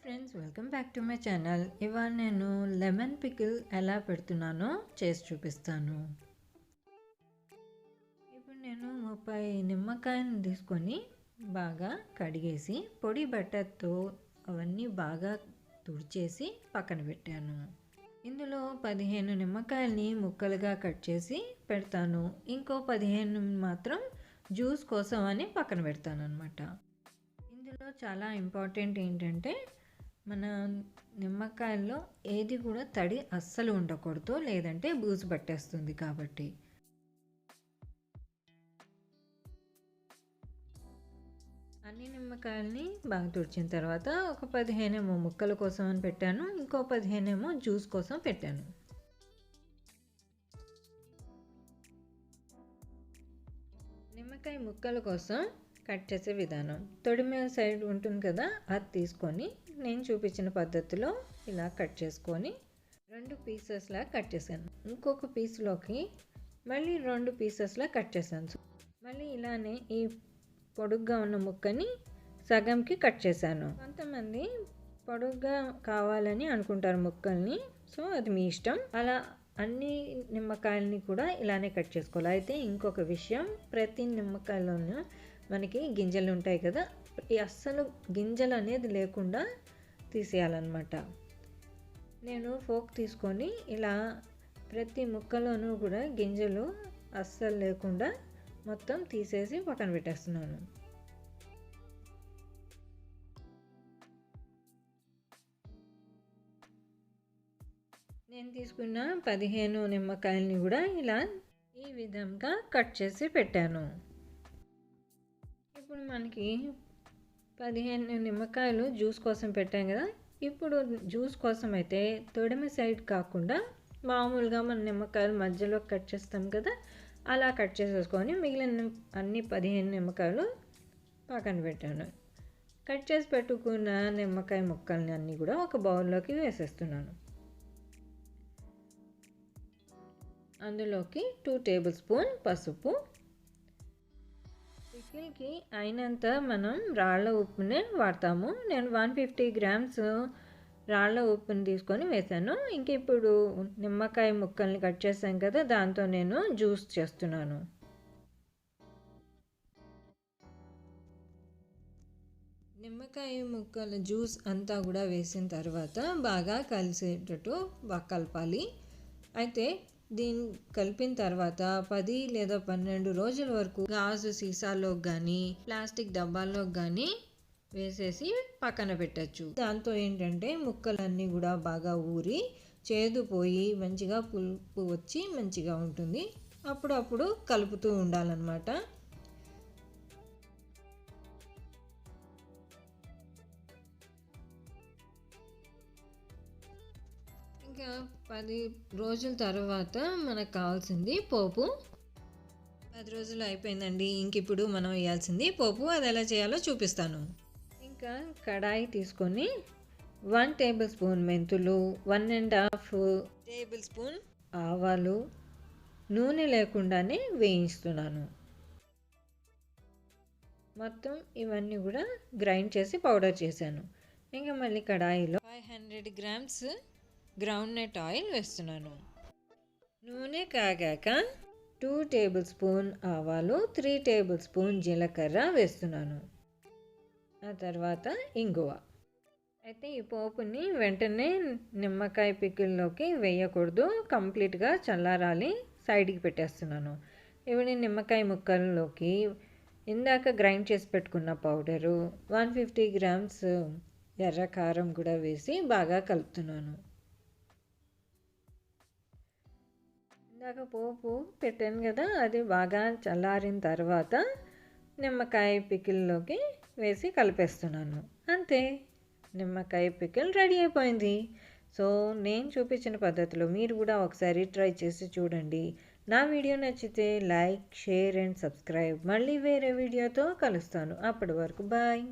Friends, welcome back to my channel. ఇవాళ నేను lemon pickle ఎలా పెడుతున్నానో చేసి చూపిస్తాను. ఇప్పుడు నేను 30 నిమ్మకాయలను తీసుకొని బాగా కడిగేసి పొడి బట్టతో అవన్నీ బాగా తుడిచేసి పక్కన పెట్టాను. ఇందులో 15 నిమ్మకాయలని ముక్కలుగా కట్ చేసి పెడతాను. ఇంకో 15 మాత్రం జ్యూస్ కోసం అని పక్కన పెడతాను అన్నమాట. ఇందులో చాలా ఇంపార్టెంట్ ఏంటంటే మన నిమ్మకాయల్లో ఏది కూడా తడి అస్సలు ఉండకూడదు, లేదంటే బూజు పట్టేస్తుంది. కాబట్టి అన్ని నిమ్మకాయల్ని బాగా తుడిచిన తర్వాత ఒక 15 ముక్కల కోసం అని పెట్టాను, ఇంకో 15 జ్యూస్ కోసం పెట్టాను. నిమ్మకాయ ముక్కల కోసం కట్ చేసే విధానం, తొడిమే సైడ్ ఉంటుంది కదా, అది తీసుకొని నేను చూపించిన పద్ధతిలో ఇలా కట్ చేసుకొని 2 పీసెస్లా కట్ చేశాను. ఇంకొక పీస్లోకి మళ్ళీ 2 పీసెస్లా కట్ చేశాను. మళ్ళీ ఇలానే ఈ పొడుగ్గా ఉన్న ముక్కని సగంకి కట్ చేశాను. కొంతమంది పొడుగ్గా కావాలని అనుకుంటారు ముక్కల్ని, సో అది మీ ఇష్టం. అలా అన్ని నిమ్మకాయలని కూడా ఇలానే కట్ చేసుకోవాలి. అయితే ఇంకొక విషయం, ప్రతి నిమ్మకాయలోనూ మనకి గింజలు ఉంటాయి కదా, అస్సలు గింజలు అనేది లేకుండా తీసేయాలన్నమాట. నేను ఫోక్ తీసుకొని ఇలా ప్రతి ముక్కలోనూ కూడా గింజలు అస్సలు లేకుండా మొత్తం తీసేసి పక్కన పెట్టేస్తున్నాను. నేను తీసుకున్న 15 నిమ్మకాయలని కూడా ఇలా ఈ విధంగా కట్ చేసి పెట్టాను. ఇప్పుడు మనకి 15 నిమ్మకాయలు జ్యూస్ కోసం పెట్టాం కదా. ఇప్పుడు జ్యూస్ కోసం అయితే తొడిమ సైడ్ కాకుండా మామూలుగా మన నిమ్మకాయలు మధ్యలో కట్ చేస్తాం కదా, అలా కట్ చేసేసుకొని మిగిలిన అన్ని 15 నిమ్మకాయలు పక్కన పెట్టాను. కట్ చేసి పెట్టుకున్న నిమ్మకాయ ముక్కల్ని అన్నీ కూడా ఒక బౌల్లోకి వేసేస్తున్నాను. అందులోకి 2 టేబుల్ స్పూన్ పసుపు, పికిల్కి అయినంత మనం రాళ్ళ ఉప్పునే వాడతాము. నేను 150 గ్రామ్స్ రాళ్ళ ఉప్పుని తీసుకొని వేసాను. ఇంక ఇప్పుడు నిమ్మకాయ ముక్కల్ని కట్ చేసాం కదా, దాంతో నేను జ్యూస్ చేస్తున్నాను. నిమ్మకాయ ముక్కల జ్యూస్ అంతా కూడా వేసిన తర్వాత బాగా కలిసేటట్టు బాగా కలపాలి. అయితే దీన్ని కలిపిన తర్వాత 10 లేదా 12 రోజుల వరకు గాజు సీసాల్లో కానీ ప్లాస్టిక్ డబ్బాల్లో కానీ వేసేసి పక్కన పెట్టచ్చు. దాంతో ఏంటంటే ముక్కలన్నీ కూడా బాగా ఊరి చేదు పోయి మంచిగా పులుపు వచ్చి మంచిగా ఉంటుంది. అప్పుడప్పుడు కలుపుతూ ఉండాలన్నమాట. ఇంకా 10 రోజుల తర్వాత మనకు కావాల్సింది పోపు. 10 రోజులు అయిపోయిందండి. ఇంక ఇప్పుడు మనం వేయాల్సింది పోపు. అది ఎలా చేయాలో చూపిస్తాను. ఇంకా కడాయి తీసుకొని 1 టేబుల్ స్పూన్ మెంతులు, 1.5 టేబుల్ స్పూన్ ఆవాలు నూనె లేకుండానే వేయించుతున్నాను. మొత్తం ఇవన్నీ కూడా గ్రైండ్ చేసి పౌడర్ చేశాను. ఇంకా మళ్ళీ కడాయిలో 500 గ్రామ్స్ గ్రౌండ్ నట్ ఆయిల్ వేస్తున్నాను. నూనె కాగాక 2 టేబుల్ స్పూన్ ఆవాలు, 3 టేబుల్ స్పూన్ జీలకర్ర వేస్తున్నాను. ఆ తర్వాత ఇంగువ. అయితే ఈ పోపుని వెంటనే నిమ్మకాయ పికిల్లోకి వేయకూడదు, కంప్లీట్గా చల్లారాలి. సైడ్కి పెట్టేస్తున్నాను. ఇప్పుడు నిమ్మకాయ ముక్కల్లోకి ఇందాక గ్రైండ్ చేసి పెట్టుకున్న పౌడరు, 150 గ్రామ్స్ ఎర్ర కారం కూడా వేసి బాగా కలుపుతున్నాను. ఇందాక పోపు పెట్టాను కదా, అది బాగా చల్లారిన తర్వాత నిమ్మకాయ పికిల్లోకి వేసి కలిపేస్తున్నాను. అంతే, నిమ్మకాయ పికిల్ రెడీ అయిపోయింది. సో నేను చూపించిన పద్ధతిలో మీరు కూడా ఒకసారి ట్రై చేసి చూడండి. నా వీడియో నచ్చితే లైక్, షేర్ అండ్ సబ్స్క్రైబ్. మళ్ళీ వేరే వీడియోతో కలుస్తాను. అప్పటి వరకు బాయ్.